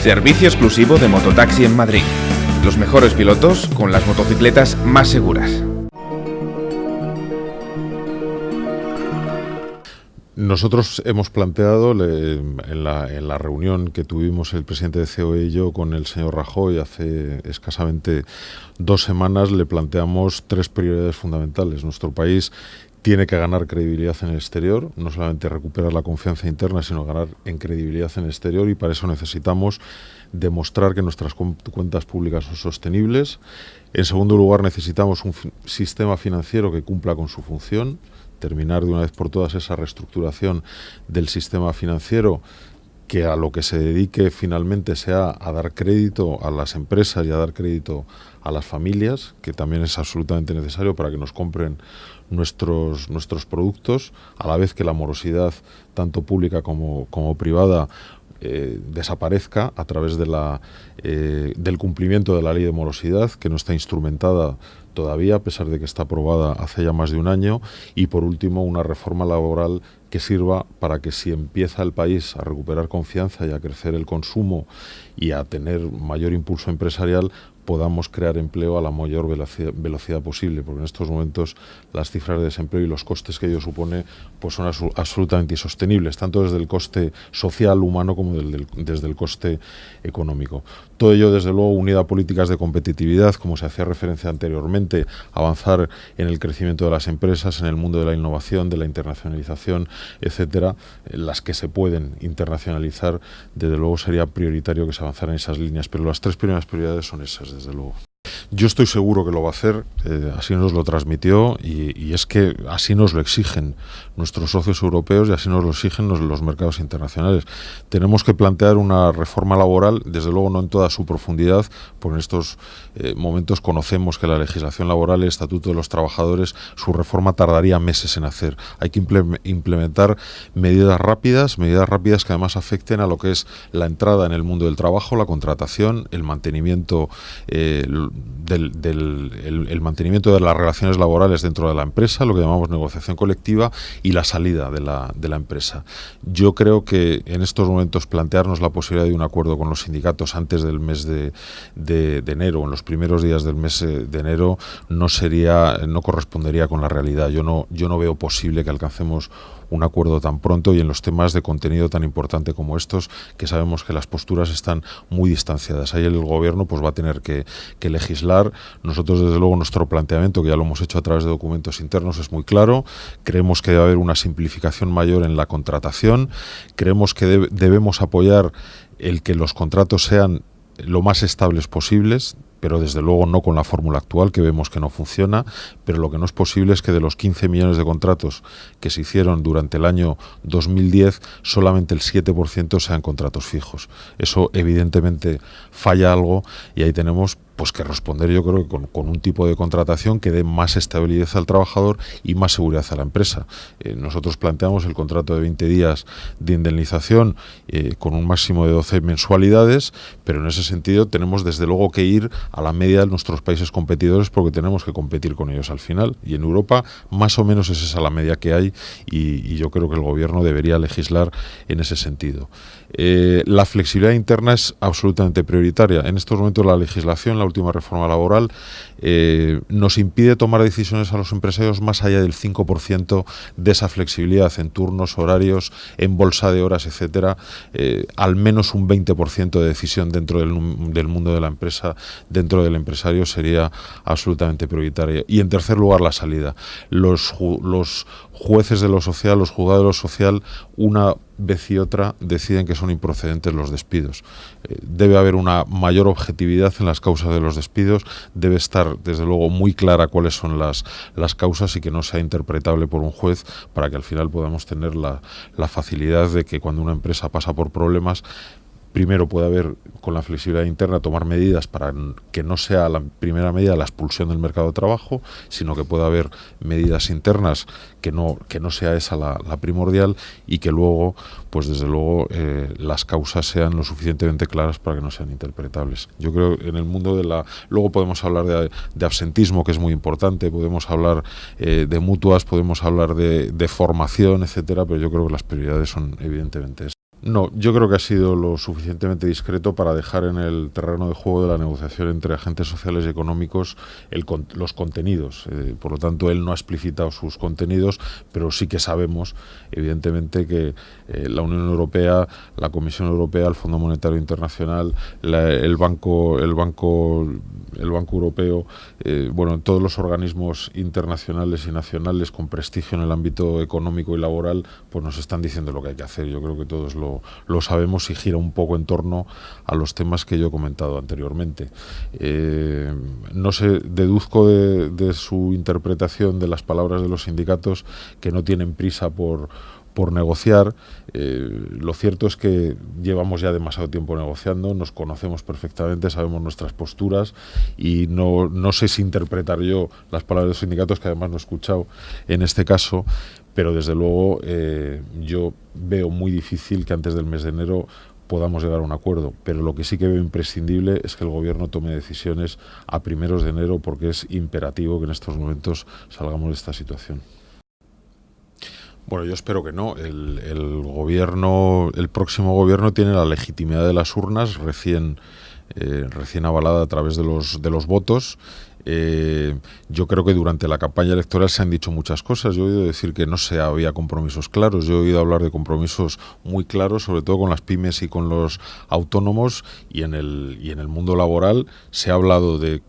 Servicio exclusivo de mototaxi en Madrid. Los mejores pilotos con las motocicletas más seguras. Nosotros hemos planteado en la reunión que tuvimos el presidente de COE y yo con el señor Rajoy hace escasamente 2 semanas, le planteamos 3 prioridades fundamentales. Nuestro país tiene que ganar credibilidad en el exterior, no solamente recuperar la confianza interna, sino ganar en credibilidad en el exterior, y para eso necesitamos demostrar que nuestras cuentas públicas son sostenibles. En segundo lugar, necesitamos un sistema financiero que cumpla con su función, terminar de una vez por todas esa reestructuración del sistema financiero, que a lo que se dedique finalmente sea a dar crédito a las empresas y a dar crédito a las familias, que también es absolutamente necesario para que nos compren nuestros productos, a la vez que la morosidad, tanto pública como privada, desaparezca a través del cumplimiento de la ley de morosidad, que no está instrumentada todavía, a pesar de que está aprobada hace ya más de un año. Y por último, una reforma laboral que sirva para que, si empieza el país a recuperar confianza y a crecer el consumo y a tener mayor impulso empresarial, podamos crear empleo a la mayor velocidad posible, porque en estos momentos las cifras de desempleo y los costes que ello supone pues son absolutamente insostenibles, tanto desde el coste social, humano, como desde el coste económico. Todo ello, desde luego, unido a políticas de competitividad, como se hacía referencia anteriormente, avanzar en el crecimiento de las empresas, en el mundo de la innovación, de la internacionalización, etcétera, las que se pueden internacionalizar. Desde luego sería prioritario que se avanzara en esas líneas, pero las 3 primeras prioridades son esas, desde luego. Yo estoy seguro que lo va a hacer, así nos lo transmitió, y es que así nos lo exigen nuestros socios europeos y así nos lo exigen los mercados internacionales. Tenemos que plantear una reforma laboral, desde luego no en toda su profundidad, porque en estos momentos conocemos que la legislación laboral, el Estatuto de los Trabajadores, su reforma tardaría meses en hacer. Hay que implementar medidas rápidas que además afecten a lo que es la entrada en el mundo del trabajo, la contratación, el mantenimiento el mantenimiento de las relaciones laborales dentro de la empresa, lo que llamamos negociación colectiva, y la salida de la empresa. Yo creo que en estos momentos plantearnos la posibilidad de un acuerdo con los sindicatos antes del mes de enero, en los primeros días del mes de enero, no correspondería con la realidad. Yo no veo posible que alcancemos un acuerdo tan pronto, y en los temas de contenido tan importante como estos, que sabemos que las posturas están muy distanciadas. Ahí el gobierno pues va a tener que legislar. Nosotros, desde luego, nuestro planteamiento, que ya lo hemos hecho a través de documentos internos, es muy claro. Creemos que debe haber una simplificación mayor en la contratación. Creemos que debemos apoyar el que los contratos sean lo más estables posibles, pero desde luego no con la fórmula actual, que vemos que no funciona. Pero lo que no es posible es que de los 15 millones de contratos que se hicieron durante el año 2010, solamente el 7% sean contratos fijos. Eso evidentemente falla algo, y ahí tenemos pues que responder, yo creo, que con un tipo de contratación que dé más estabilidad al trabajador y más seguridad a la empresa. Nosotros planteamos el contrato de 20 días de indemnización con un máximo de 12 mensualidades, pero en ese sentido tenemos desde luego que ir a la media de nuestros países competidores, porque tenemos que competir con ellos al final, y en Europa más o menos es esa la media que hay, y yo creo que el gobierno debería legislar en ese sentido. La flexibilidad interna es absolutamente prioritaria. En estos momentos la legislación, la última reforma laboral, nos impide tomar decisiones a los empresarios más allá del 5% de esa flexibilidad en turnos, horarios, en bolsa de horas, etcétera. Al menos un 20% de decisión dentro del mundo de la empresa, dentro del empresario, sería absolutamente prioritaria. Y en tercer lugar, la salida. Los jueces de lo social, los juzgados de lo social, una vez y otra deciden que son improcedentes los despidos. Debe haber una mayor objetividad en las causas de los despidos, debe estar desde luego muy clara cuáles son las causas, y que no sea interpretable por un juez, para que al final podamos tener la facilidad de que cuando una empresa pasa por problemas, primero puede haber, con la flexibilidad interna, tomar medidas para que no sea la primera medida la expulsión del mercado de trabajo, sino que pueda haber medidas internas que no sea esa la primordial, y que luego, pues desde luego, las causas sean lo suficientemente claras para que no sean interpretables. Yo creo que en el mundo luego podemos hablar de absentismo, que es muy importante, podemos hablar de mutuas, podemos hablar de formación, etcétera, pero yo creo que las prioridades son evidentemente esas. No, yo creo que ha sido lo suficientemente discreto para dejar en el terreno de juego de la negociación entre agentes sociales y económicos los contenidos. Por lo tanto, él no ha explicitado sus contenidos, pero sí que sabemos, evidentemente, que la Unión Europea, la Comisión Europea, el Fondo Monetario Internacional, el Banco Europeo, bueno, todos los organismos internacionales y nacionales con prestigio en el ámbito económico y laboral, pues nos están diciendo lo que hay que hacer. Yo creo que todos lo sabemos y gira un poco en torno a los temas que yo he comentado anteriormente. No sé, deduzco de su interpretación de las palabras de los sindicatos que no tienen prisa por negociar. Lo cierto es que llevamos ya demasiado tiempo negociando, nos conocemos perfectamente, sabemos nuestras posturas y no sé si interpretar yo las palabras de los sindicatos, que además no he escuchado en este caso, pero desde luego yo veo muy difícil que antes del mes de enero podamos llegar a un acuerdo, pero lo que sí que veo imprescindible es que el gobierno tome decisiones a primeros de enero, porque es imperativo que en estos momentos salgamos de esta situación. Bueno, yo espero que no. El próximo gobierno tiene la legitimidad de las urnas recién avalada a través de los votos. Yo creo que durante la campaña electoral se han dicho muchas cosas. Yo he oído decir que no había compromisos claros. Yo he oído hablar de compromisos muy claros, sobre todo con las pymes y con los autónomos, y en el mundo laboral se ha hablado de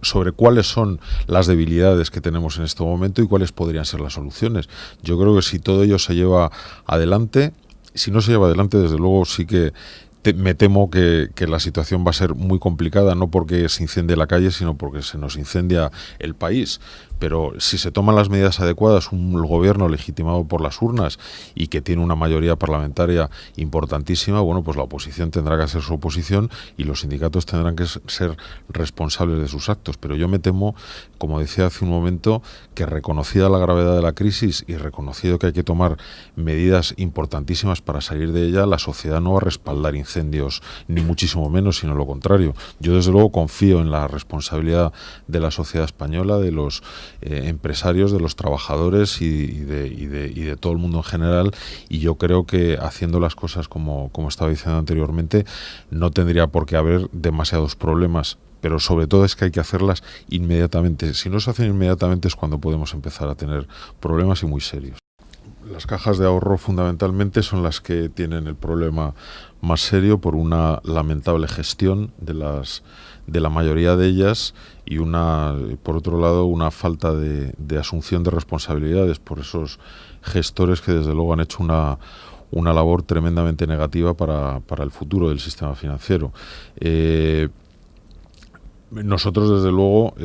sobre cuáles son las debilidades que tenemos en este momento y cuáles podrían ser las soluciones. Yo creo que si todo ello se lleva adelante, si no se lleva adelante, desde luego sí que me temo que la situación va a ser muy complicada, no porque se incendie la calle, sino porque se nos incendia el país. Pero si se toman las medidas adecuadas, un gobierno legitimado por las urnas y que tiene una mayoría parlamentaria importantísima, bueno, pues la oposición tendrá que hacer su oposición y los sindicatos tendrán que ser responsables de sus actos. Pero yo me temo, como decía hace un momento, que reconocida la gravedad de la crisis y reconocido que hay que tomar medidas importantísimas para salir de ella, la sociedad no va a respaldar incendios, ni muchísimo menos, sino lo contrario. Yo desde luego confío en la responsabilidad de la sociedad española, de los empresarios, de los trabajadores y de todo el mundo en general, y yo creo que haciendo las cosas como estaba diciendo anteriormente no tendría por qué haber demasiados problemas, pero sobre todo es que hay que hacerlas inmediatamente. Si no se hacen inmediatamente es cuando podemos empezar a tener problemas, y muy serios. Las cajas de ahorro fundamentalmente son las que tienen el problema más serio, por una lamentable gestión de la mayoría de ellas, y por otro lado una falta de asunción de responsabilidades por esos gestores que desde luego han hecho una labor tremendamente negativa para el futuro del sistema financiero. Nosotros desde luego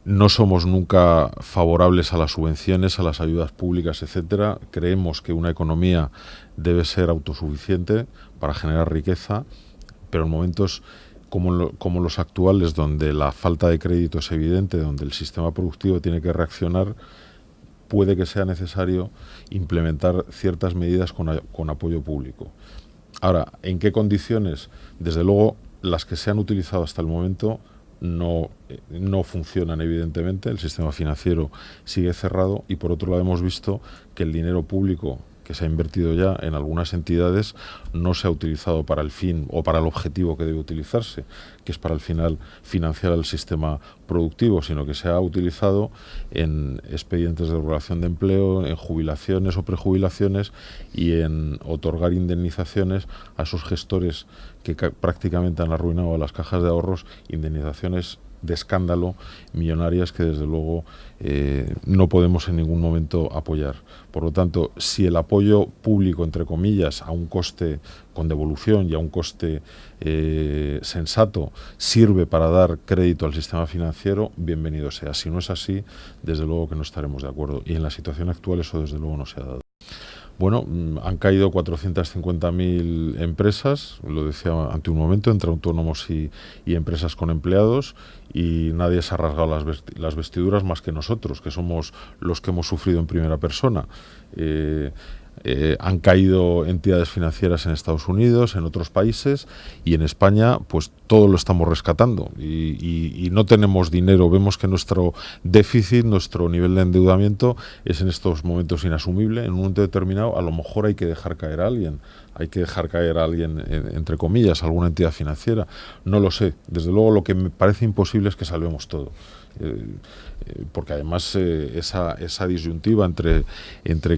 no somos nunca favorables a las subvenciones, a las ayudas públicas, etcétera. Creemos que una economía debe ser autosuficiente para generar riqueza, pero en momentos como los actuales, donde la falta de crédito es evidente, donde el sistema productivo tiene que reaccionar, puede que sea necesario implementar ciertas medidas con apoyo público. Ahora, ¿en qué condiciones? Desde luego, las que se han utilizado hasta el momento no funcionan, evidentemente. El sistema financiero sigue cerrado, y por otro lado hemos visto que el dinero público que se ha invertido ya en algunas entidades no se ha utilizado para el fin o para el objetivo que debe utilizarse, que es para al final financiar el sistema productivo, sino que se ha utilizado en expedientes de regulación de empleo, en jubilaciones o prejubilaciones, y en otorgar indemnizaciones a esos gestores que prácticamente han arruinado a las cajas de ahorros, indemnizaciones de escándalo, millonarias, que desde luego no podemos en ningún momento apoyar. Por lo tanto, si el apoyo público, entre comillas, a un coste con devolución y a un coste sensato, sirve para dar crédito al sistema financiero, bienvenido sea. Si no es así, desde luego que no estaremos de acuerdo, y en la situación actual eso desde luego no se ha dado. Bueno, han caído 450.000 empresas, lo decía ante un momento, entre autónomos y empresas con empleados, y nadie se ha rasgado las vestiduras más que nosotros, que somos los que hemos sufrido en primera persona. Han caído entidades financieras en Estados Unidos, en otros países, y en España pues todo lo estamos rescatando y no tenemos dinero. Vemos que nuestro déficit, nuestro nivel de endeudamiento es en estos momentos inasumible. En un momento determinado a lo mejor hay que dejar caer a alguien, entre comillas, alguna entidad financiera. No lo sé. Desde luego lo que me parece imposible es que salvemos todo. Porque además esa disyuntiva entre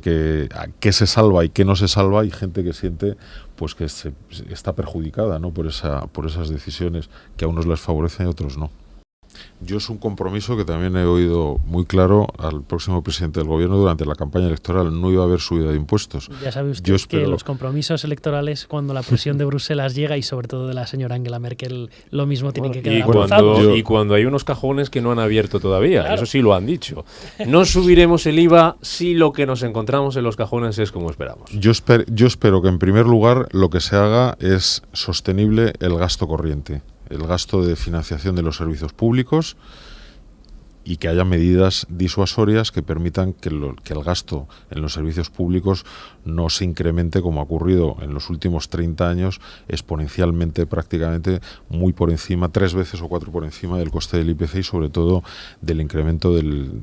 qué se salva y qué no se salva, hay gente que siente pues que está perjudicada, ¿no?, por esas decisiones que a unos les favorecen y a otros no. Yo es un compromiso que también he oído muy claro al próximo presidente del gobierno durante la campaña electoral. No iba a haber subida de impuestos. Ya sabe usted que los compromisos electorales, cuando la presión de Bruselas llega, y sobre todo de la señora Angela Merkel, lo mismo tiene que quedar avanzado. Y cuando hay unos cajones que no han abierto todavía, claro. Eso sí lo han dicho. No subiremos el IVA si lo que nos encontramos en los cajones es como esperamos. Yo espero que en primer lugar lo que se haga es sostenible el gasto corriente, el gasto de financiación de los servicios públicos, y que haya medidas disuasorias que permitan que el gasto en los servicios públicos no se incremente, como ha ocurrido en los últimos 30 años, exponencialmente, prácticamente muy por encima, 3 veces o 4 por encima del coste del IPC y sobre todo del incremento del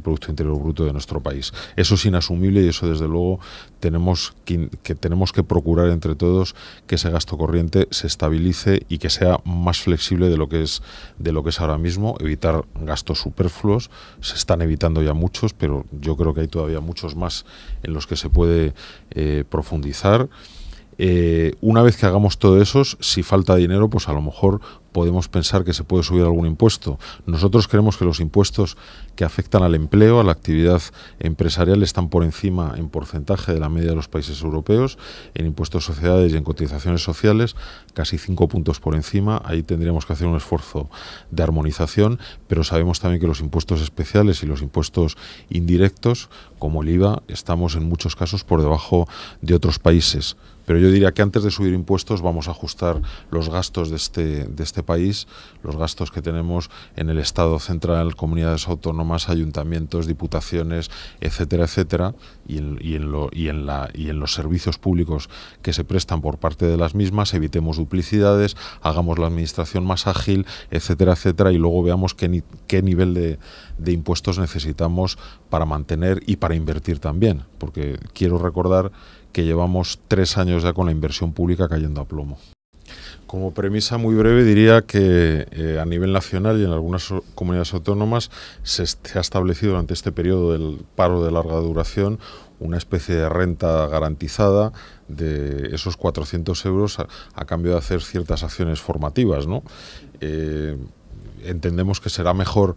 Producto Interior Bruto de nuestro país. Eso es inasumible y eso desde luego tenemos que procurar entre todos que ese gasto corriente se estabilice y que sea más flexible de lo que es ahora mismo. Evitar gastos superfluos, se están evitando ya muchos, pero yo creo que hay todavía muchos más en los que se puede profundizar. Una vez que hagamos todo eso, si falta dinero, pues a lo mejor podemos pensar que se puede subir algún impuesto. Nosotros creemos que los impuestos que afectan al empleo, a la actividad empresarial, están por encima en porcentaje de la media de los países europeos, en impuestos de sociedades y en cotizaciones sociales, casi 5 puntos por encima. Ahí tendríamos que hacer un esfuerzo de armonización, pero sabemos también que los impuestos especiales y los impuestos indirectos, como el IVA, estamos en muchos casos por debajo de otros países. Pero yo diría que antes de subir impuestos vamos a ajustar los gastos de este país, los gastos que tenemos en el Estado central, comunidades autónomas, ayuntamientos, diputaciones, etcétera, etcétera, y en los servicios públicos que se prestan por parte de las mismas. Evitemos duplicidades, hagamos la administración más ágil, etcétera, etcétera, y luego veamos qué nivel de impuestos necesitamos para mantener y para invertir también, porque quiero recordar que llevamos 3 años ya con la inversión pública cayendo a plomo. Como premisa muy breve diría que a nivel nacional y en algunas comunidades autónomas se ha establecido durante este periodo del paro de larga duración una especie de renta garantizada de esos 400 euros a cambio de hacer ciertas acciones formativas, ¿no? Entendemos que será mejor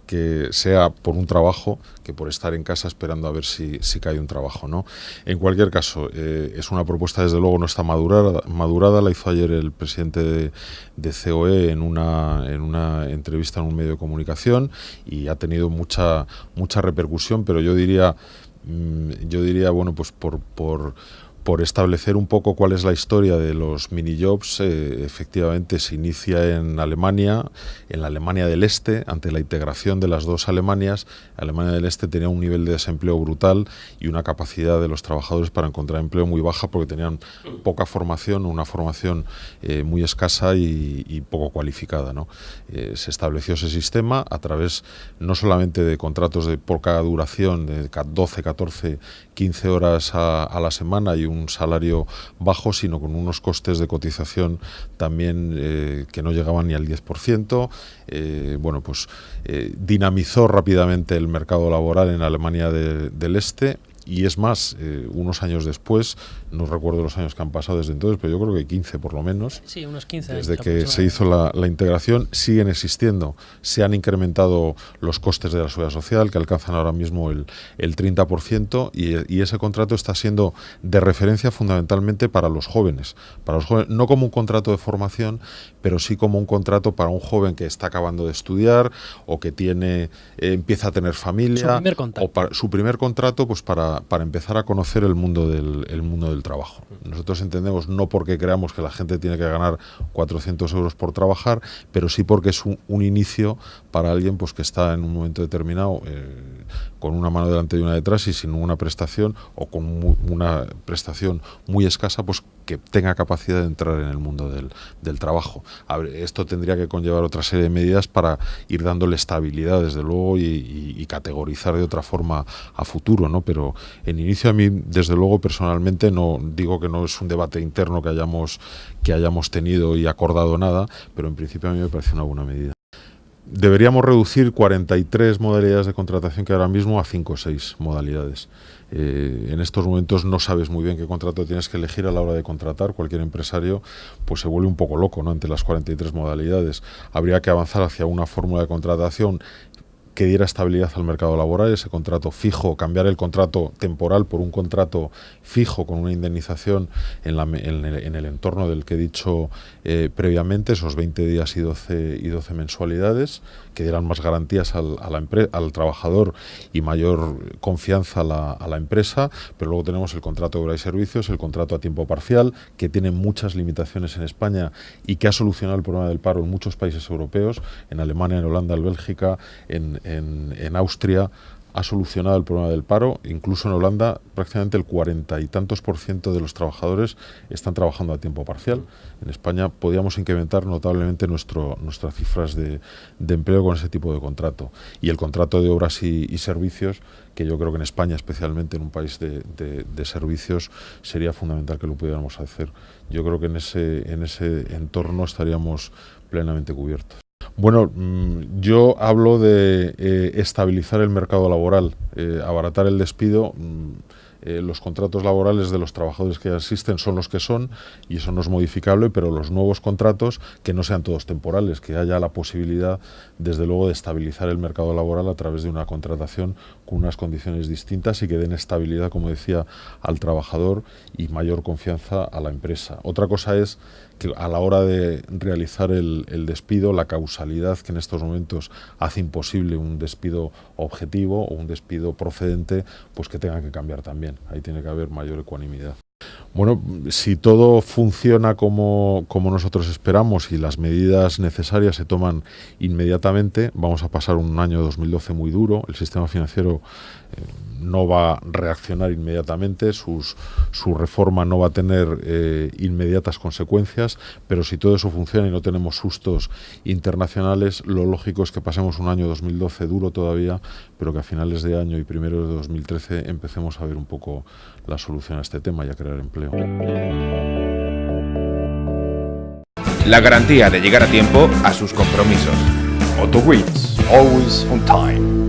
que sea por un trabajo que por estar en casa esperando a ver si cae un trabajo, ¿no? En cualquier caso, es una propuesta, desde luego no está madurada. La hizo ayer el presidente de COE en una entrevista en un medio de comunicación y ha tenido mucha repercusión, pero yo diría bueno, pues por establecer un poco cuál es la historia de los minijobs, efectivamente se inicia en la Alemania del Este, ante la integración de las dos Alemanias. Alemania del Este tenía un nivel de desempleo brutal y una capacidad de los trabajadores para encontrar empleo muy baja porque tenían poca formación, una formación muy escasa y poco cualificada, ¿no? Se estableció ese sistema a través no solamente de contratos de poca duración, de 12, 14, 15 horas a la semana y un salario bajo, sino con unos costes de cotización también que no llegaban ni al 10%. Bueno, pues dinamizó rápidamente el mercado laboral en Alemania del Este. Y es más, unos años después, no recuerdo los años que han pasado desde entonces, pero yo creo que 15 por lo menos. Sí, unos 15 años. Desde que se hizo la integración, siguen existiendo. Se han incrementado los costes de la seguridad social, que alcanzan ahora mismo el 30%, y ese contrato está siendo de referencia fundamentalmente para los jóvenes. No como un contrato de formación, pero sí como un contrato para un joven que está acabando de estudiar o que empieza a tener familia. Su primer contrato. Su primer contrato, pues para empezar a conocer el mundo del trabajo. trabajo. Nosotros entendemos, no porque creamos que la gente tiene que ganar 400 euros por trabajar, pero sí porque es un inicio para alguien pues que está en un momento determinado con una mano delante y una detrás y sin ninguna prestación, o con una prestación muy escasa, pues que tenga capacidad de entrar en el mundo del trabajo. A ver, esto tendría que conllevar otra serie de medidas para ir dándole estabilidad, desde luego, y categorizar de otra forma a futuro, ¿no? Pero en inicio, a mí, desde luego, personalmente, no digo que no es un debate interno que hayamos tenido y acordado nada, pero en principio a mí me parece una buena medida. Deberíamos reducir 43 modalidades de contratación que ahora mismo a 5 o 6 modalidades. En estos momentos no sabes muy bien qué contrato tienes que elegir a la hora de contratar. Cualquier empresario pues se vuelve un poco loco, ¿no?, entre las 43 modalidades. Habría que avanzar hacia una fórmula de contratación que diera estabilidad al mercado laboral, ese contrato fijo, cambiar el contrato temporal por un contrato fijo con una indemnización en el entorno del que he dicho previamente, esos 20 días y 12 mensualidades, que dieran más garantías al trabajador y mayor confianza a la empresa. Pero luego tenemos el contrato de obra y servicios, el contrato a tiempo parcial, que tiene muchas limitaciones en España y que ha solucionado el problema del paro en muchos países europeos, en Alemania, en Holanda, en Bélgica, en Austria. Ha solucionado el problema del paro. Incluso en Holanda prácticamente el 40 y tantos % de los trabajadores están trabajando a tiempo parcial. En España podríamos incrementar notablemente nuestras cifras de empleo con ese tipo de contrato. Y el contrato de obras y servicios, que yo creo que en España, especialmente en un país de servicios, sería fundamental que lo pudiéramos hacer. Yo creo que en ese entorno estaríamos plenamente cubiertos. Bueno, yo hablo de estabilizar el mercado laboral, abaratar el despido. Los contratos laborales de los trabajadores que ya existen son los que son, y eso no es modificable, pero los nuevos contratos, que no sean todos temporales, que haya la posibilidad, desde luego, de estabilizar el mercado laboral a través de una contratación con unas condiciones distintas y que den estabilidad, como decía, al trabajador y mayor confianza a la empresa. Otra cosa es que a la hora de realizar el despido, la causalidad que en estos momentos hace imposible un despido objetivo o un despido procedente, pues que tenga que cambiar también. Ahí tiene que haber mayor ecuanimidad. Bueno, si todo funciona como nosotros esperamos y las medidas necesarias se toman inmediatamente, vamos a pasar un año 2012 muy duro. El sistema financiero no va a reaccionar inmediatamente, su reforma no va a tener inmediatas consecuencias, pero si todo eso funciona y no tenemos sustos internacionales, lo lógico es que pasemos un año 2012 duro todavía, pero que a finales de año y primero de 2013 empecemos a ver un poco la solución a este tema y a crear empleo. La garantía de llegar a tiempo a sus compromisos. Autogrids, always on time.